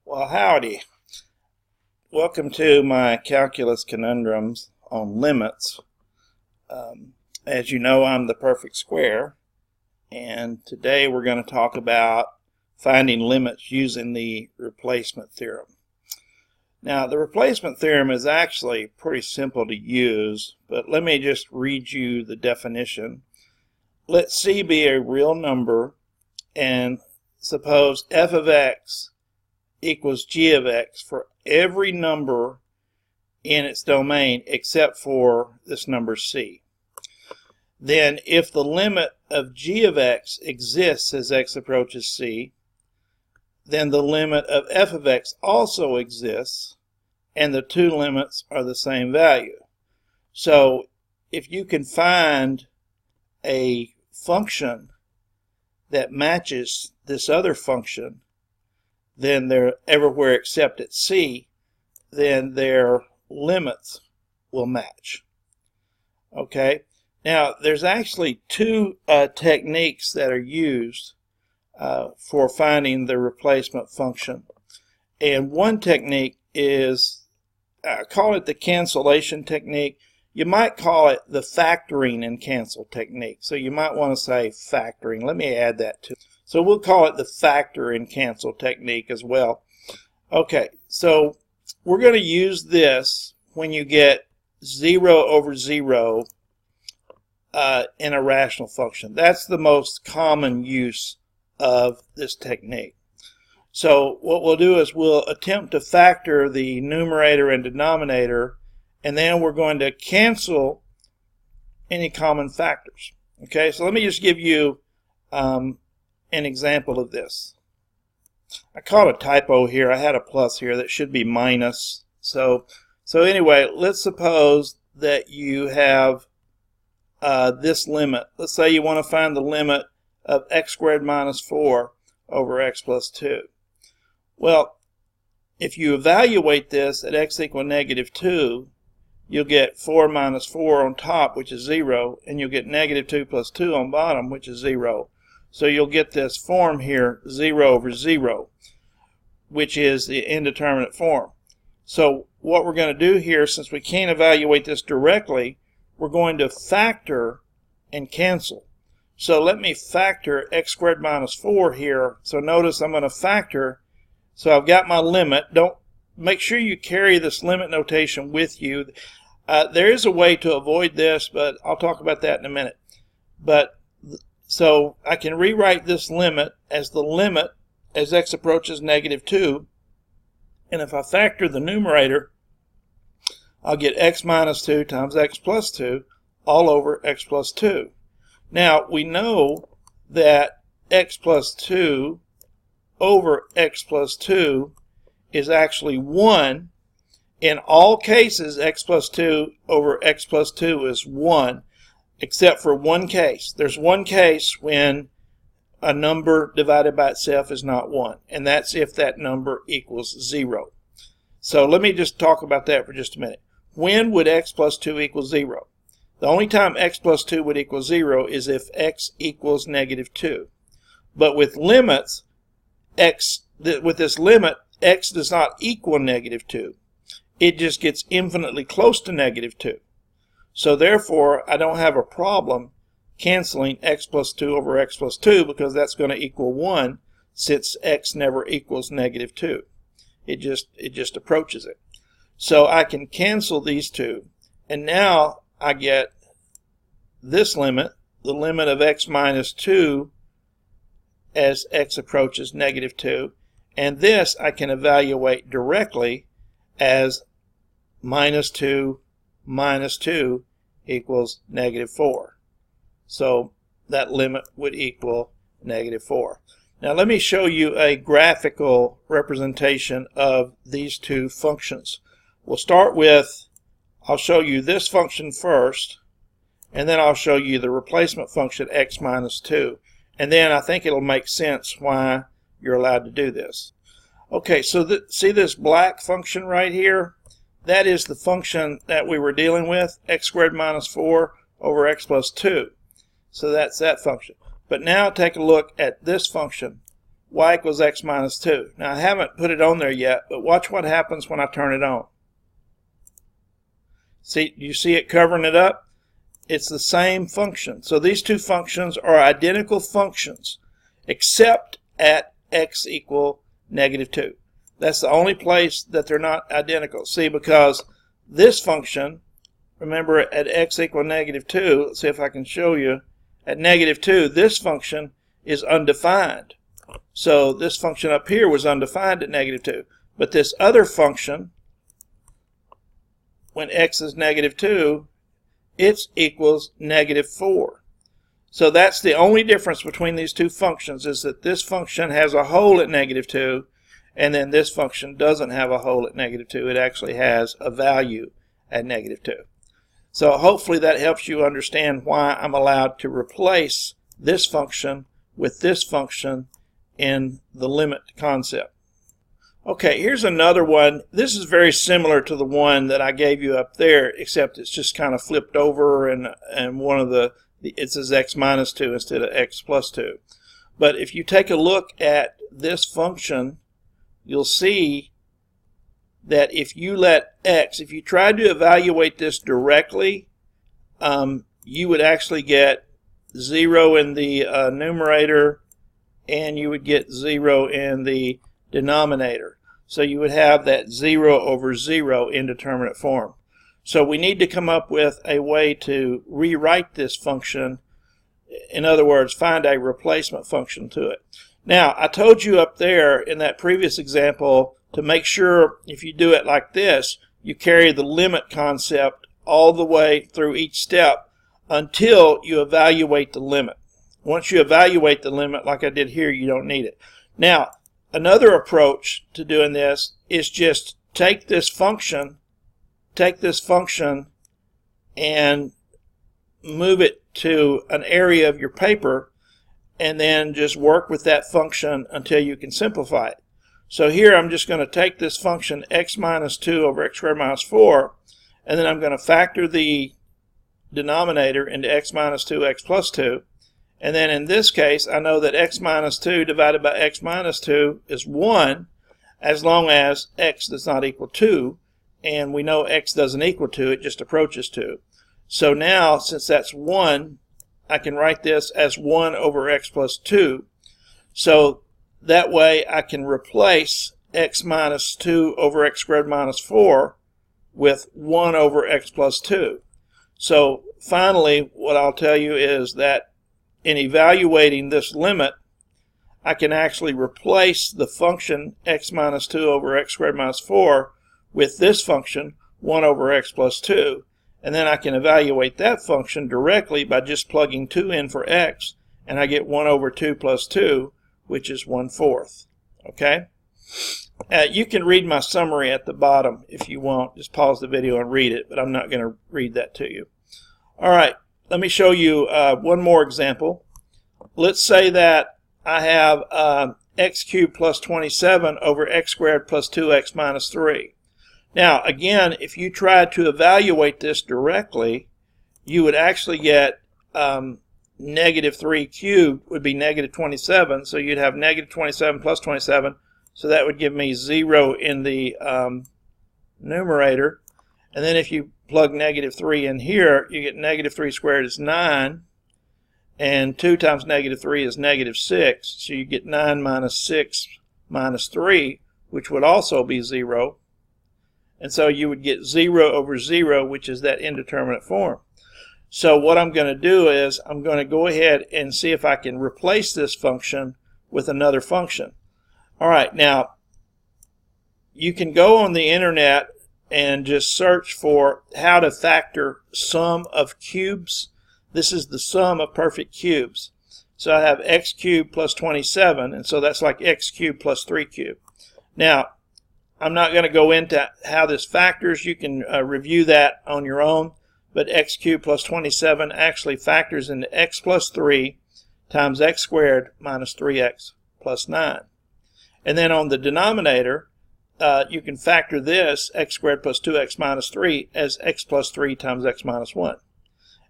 Well, howdy. Welcome to my calculus conundrums on limits. As you know, I'm the perfect square, and today we're going to talk about finding limits using the replacement theorem. Now, the replacement theorem is actually pretty simple to use, but let me just read you the definition. Let C be a real number, and suppose f of x equals g of x for every number in its domain except for this number c. Then if the limit of g of x exists as x approaches c, then the limit of f of x also exists, and the two limits are the same value. So if you can find a function that matches this other function, then they're everywhere except at C, then their limits will match. Okay, now there's actually two techniques that are used for finding the replacement function. And one technique is, I call it the cancellation technique. You might call it the factoring and cancel technique. So you might want to say factoring. Let me add that to it. So we'll call it the factor and cancel technique as well. Okay, so we're going to use this when you get 0 over 0 in a rational function. That's the most common use of this technique. So what we'll do is we'll attempt to factor the numerator and denominator, and then we're going to cancel any common factors. Okay, so let me just give you an example of this. I caught a typo here. I had a plus here that should be minus. So anyway, let's suppose that you have this limit. Let's say you want to find the limit of x squared minus 4 over x plus 2. Well, if you evaluate this at x equal negative 2, you'll get 4 minus 4 on top, which is 0, and you'll get negative 2 plus 2 on bottom, which is 0. So you'll get this form here, 0 over 0, which is the indeterminate form. So what we're going to do here, since we can't evaluate this directly, we're going to factor and cancel. So let me factor x squared minus 4 here. So notice I'm going to factor. So I've got my limit. Make sure you carry this limit notation with you. There is a way to avoid this, but I'll talk about that in a minute. So I can rewrite this limit as the limit as x approaches negative 2. And if I factor the numerator, I'll get x minus 2 times x plus 2 all over x plus 2. Now we know that x plus 2 over x plus 2 is actually 1. In all cases, x plus 2 over x plus 2 is 1. Except for one case. There's one case when a number divided by itself is not 1, and that's if that number equals 0. So let me just talk about that for just a minute. When would x plus 2 equal 0? The only time x plus 2 would equal 0 is if x equals negative 2. But with limits, with this limit, x does not equal negative 2. It just gets infinitely close to negative 2. So therefore, I don't have a problem canceling x plus 2 over x plus 2 because that's going to equal 1 since x never equals negative 2. It just approaches it. So I can cancel these two. And now I get this limit, the limit of x minus 2 as x approaches negative 2. And this I can evaluate directly as minus 2 minus 2 equals negative 4. So that limit would equal negative 4. Now let me show you a graphical representation of these two functions. We'll start with, I'll show you this function first, and then I'll show you the replacement function x minus 2. And then I think it'll make sense why you're allowed to do this. Okay, so see this black function right here? That is the function that we were dealing with, x squared minus 4 over x plus 2. So that's that function. But now take a look at this function. y equals x minus 2. Now I haven't put it on there yet, but watch what happens when I turn it on. See, you see it covering it up? It's the same function. So these two functions are identical functions except at x equal negative 2. That's the only place that they're not identical. See, because this function, remember at x equal negative 2, let's see if I can show you, at negative 2, this function is undefined. So this function up here was undefined at negative 2. But this other function, when x is negative 2, it equals negative 4. So that's the only difference between these two functions, is that this function has a hole at negative 2, and then this function doesn't have a hole at negative 2. It actually has a value at negative 2. So hopefully that helps you understand why I'm allowed to replace this function with this function in the limit concept. Okay, here's another one. This is very similar to the one that I gave you up there, except it's just kind of flipped over, and one of it says x minus 2 instead of x plus 2. But if you take a look at this function, you'll see that if you let x, if you tried to evaluate this directly, you would actually get 0 in the numerator, and you would get 0 in the denominator. So you would have that 0 over 0 indeterminate form. So we need to come up with a way to rewrite this function. In other words, find a replacement function to it. Now, I told you up there in that previous example to make sure if you do it like this, you carry the limit concept all the way through each step until you evaluate the limit. Once you evaluate the limit, like I did here, you don't need it. Now, another approach to doing this is just take this function and move it to an area of your paper, and then just work with that function until you can simplify it. So here I'm just going to take this function x minus 2 over x squared minus 4, and then I'm going to factor the denominator into x minus 2, x plus 2. And then in this case, I know that x minus 2 divided by x minus 2 is 1, as long as x does not equal 2. And we know x doesn't equal 2, it just approaches 2. So now, since that's 1, I can write this as 1 over x plus 2. So that way I can replace x minus 2 over x squared minus 4 with 1 over x plus 2. So finally, what I'll tell you is that in evaluating this limit, I can actually replace the function x minus 2 over x squared minus 4 with this function 1 over x plus 2, and then I can evaluate that function directly by just plugging 2 in for x, and I get 1 over 2 plus 2, which is 1/4. Okay? You can read my summary at the bottom if you want. Just pause the video and read it, but I'm not going to read that to you. All right, let me show you one more example. Let's say that I have x cubed plus 27 over x squared plus 2x minus 3. Now, again, if you tried to evaluate this directly, you would actually get negative 3 cubed would be negative 27. So you'd have negative 27 plus 27. So that would give me 0 in the numerator. And then if you plug negative 3 in here, you get negative 3 squared is 9. And 2 times negative 3 is negative 6. So you get 9 minus 6 minus 3, which would also be 0. And so you would get 0 over 0, which is that indeterminate form. So what I'm going to do is I'm going to go ahead and see if I can replace this function with another function. All right, now you can go on the internet and just search for how to factor sum of cubes. This is the sum of perfect cubes. So I have x cubed plus 27, and so that's like x cubed plus 3 cubed. Now, I'm not going to go into how this factors. You can review that on your own. But x cubed plus 27 actually factors into x plus 3 times x squared minus 3x plus 9. And then on the denominator, you can factor this x squared plus 2x minus 3 as x plus 3 times x minus 1.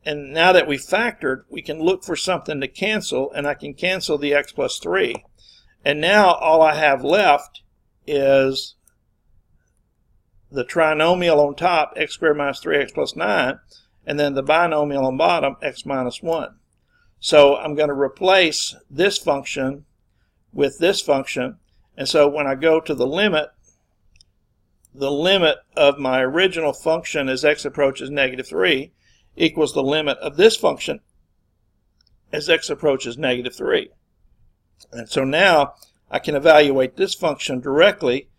And now that we've factored, we can look for something to cancel, and I can cancel the x plus 3. And now all I have left is the trinomial on top, x squared minus 3x plus 9, and then the binomial on bottom, x minus 1. So I'm going to replace this function with this function, and so when I go to the limit of my original function as x approaches negative 3 equals the limit of this function as x approaches negative 3. And so now I can evaluate this function directly.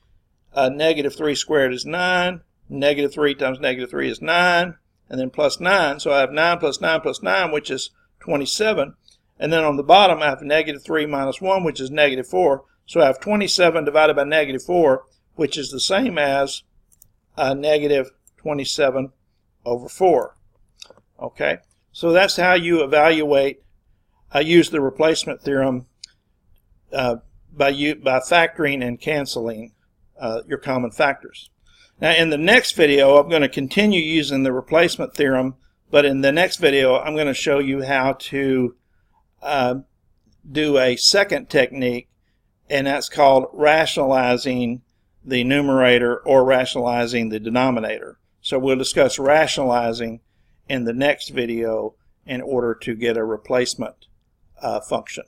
Negative 3 squared is 9, negative 3 times negative 3 is 9, and then plus 9, so I have 9 plus 9 plus 9, which is 27, and then on the bottom I have negative 3 minus 1, which is negative 4, so I have 27 divided by negative 4, which is the same as negative 27 over 4. Okay, so that's how you evaluate, use the replacement theorem by factoring and canceling your common factors. Now in the next video I'm going to continue using the replacement theorem, but in the next video I'm going to show you how to do a second technique, and that's called rationalizing the numerator or rationalizing the denominator. So we'll discuss rationalizing in the next video in order to get a replacement function.